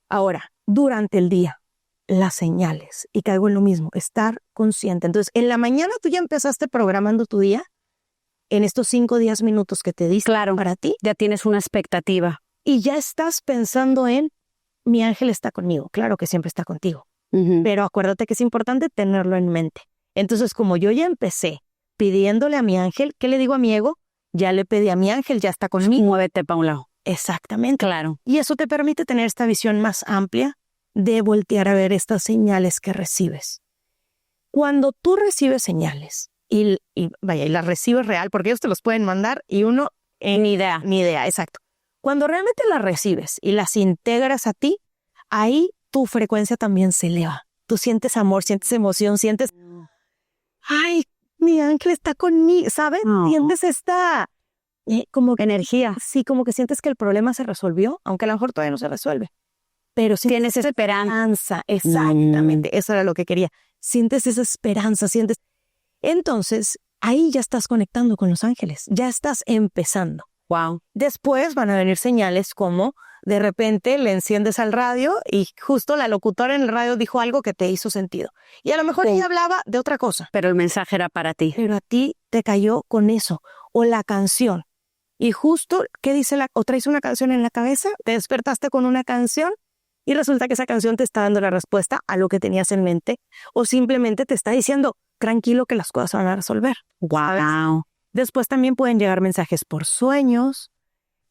Ahora, durante el día, las señales, y caigo en lo mismo, estar consciente. Entonces, en la mañana tú ya empezaste programando tu día, en estos 5 o 10 minutos que te diste para ti. Ya tienes una expectativa. Y ya estás pensando en, mi ángel está conmigo. Claro que siempre está contigo. Pero acuérdate que es importante tenerlo en mente. Entonces, como yo ya empecé pidiéndole a mi ángel, ¿qué le digo a mi ego? Ya le pedí a mi ángel, ya está conmigo. Muévete para un lado. Exactamente. Claro. Y eso te permite tener esta visión más amplia de voltear a ver estas señales que recibes. Cuando tú recibes señales y las recibes real, porque ellos te los pueden mandar y uno... Ni idea, exacto. Cuando realmente las recibes y las integras a ti, ahí tu frecuencia también se eleva. Tú sientes amor, sientes emoción, sientes... ¡Ay, mi ángel está conmigo! ¿Sabes? Sientes esta... como energía. Sí, como que sientes que el problema se resolvió, aunque a lo mejor todavía no se resuelve. Pero tienes esperanza. Exactamente, eso era lo que quería. Sientes esa esperanza, sientes... Entonces, ahí ya estás conectando con los ángeles, ya estás empezando. Wow. Después van a venir señales como de repente le enciendes al radio y justo la locutora en el radio dijo algo que te hizo sentido. Y a lo mejor ella hablaba de otra cosa. Pero el mensaje era para ti. Pero a ti te cayó con eso. O la canción. Y justo, ¿qué dice o traes una canción en la cabeza? Te despertaste con una canción y resulta que esa canción te está dando la respuesta a lo que tenías en mente. O simplemente te está diciendo, tranquilo que las cosas van a resolver. Wow. Después también pueden llegar mensajes por sueños,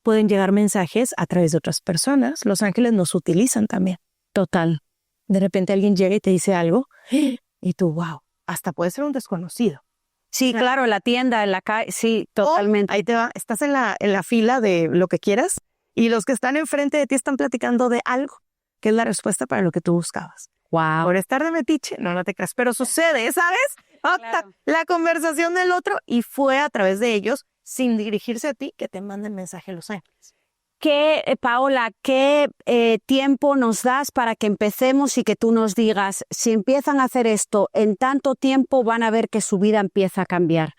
pueden llegar mensajes a través de otras personas. Los ángeles nos utilizan también. Total. De repente alguien llega y te dice algo y tú, wow, hasta puede ser un desconocido. Sí, claro, en la tienda, en la calle, sí, totalmente. Ahí te va, estás en la fila de lo que quieras y los que están enfrente de ti están platicando de algo que es la respuesta para lo que tú buscabas. Wow. Por estar de metiche, no te creas, pero sucede, ¿sabes? Claro. La conversación del otro y fue a través de ellos, sin dirigirse a ti, que te manden mensaje a los ángeles. Paola, ¿qué tiempo nos das para que empecemos y que tú nos digas, si empiezan a hacer esto en tanto tiempo, van a ver que su vida empieza a cambiar?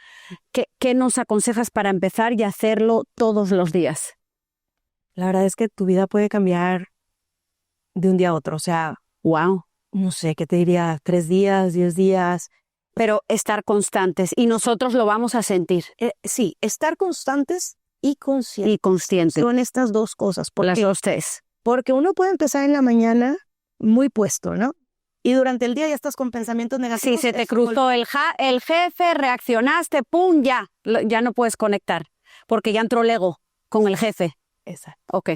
¿Qué nos aconsejas para empezar y hacerlo todos los días? La verdad es que tu vida puede cambiar de un día a otro. O sea, wow. No sé, ¿qué te diría? 3 días, 10 días. Pero estar constantes y nosotros lo vamos a sentir. Sí, estar constantes y conscientes. Y conscientes. Son estas dos cosas. Las dos tres. Porque uno puede empezar en la mañana muy puesto, ¿no? Y durante el día ya estás con pensamientos negativos. Sí, se te cruzó el jefe, reaccionaste, ¡pum! Ya no puedes conectar. Porque ya entró el ego con el jefe. Exacto. Ok.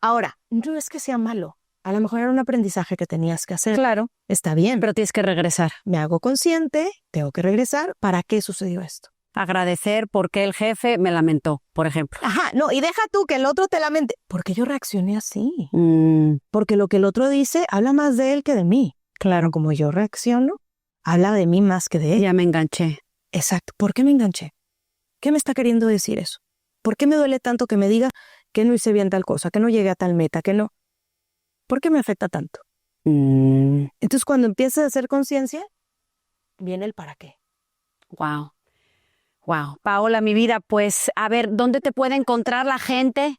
Ahora, no es que sea malo. A lo mejor era un aprendizaje que tenías que hacer. Claro, Está bien, pero tienes que regresar. me hago consciente, tengo que regresar. ¿Para qué sucedió esto? Agradecer porque el jefe me lamentó, por ejemplo. Ajá, no, y deja tú que el otro te lamente. ¿Por qué yo reaccioné así? Mm, Porque lo que el otro dice habla más de él que de mí. Claro, como yo reacciono, habla de mí más que de él. ya me enganché. Exacto. ¿Por qué me enganché? ¿Qué me está queriendo decir eso? ¿Por qué me duele tanto que me diga que no hice bien tal cosa, que no llegué a tal meta, que no? ¿Por qué me afecta tanto? Mm, Entonces, cuando empiezas a hacer conciencia, viene el para qué. wow. Wow. Paola, mi vida, pues a ver, ¿dónde te puede encontrar la gente?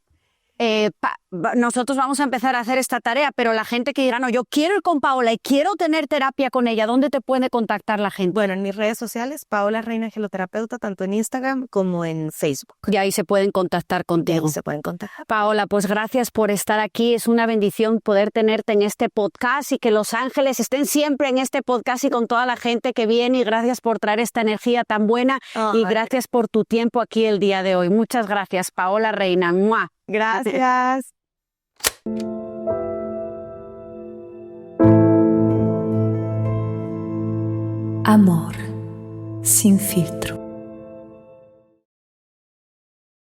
Nosotros vamos a empezar a hacer esta tarea, pero la gente que dirá, no, yo quiero ir con Paola y quiero tener terapia con ella, ¿dónde te puede contactar la gente? Bueno, en mis redes sociales, Paola Reina Angeloterapeuta, tanto en Instagram como en Facebook. Y ahí se pueden contactar De ahí contigo. se pueden contactar. Paola, pues gracias por estar aquí. Es una bendición poder tenerte en este podcast y que los ángeles estén siempre en este podcast y con toda la gente que viene. Y gracias por traer esta energía tan buena y gracias por tu tiempo aquí el día de hoy. Muchas gracias, Paola Reina. ¡Mua! Gracias. Amor sin filtro.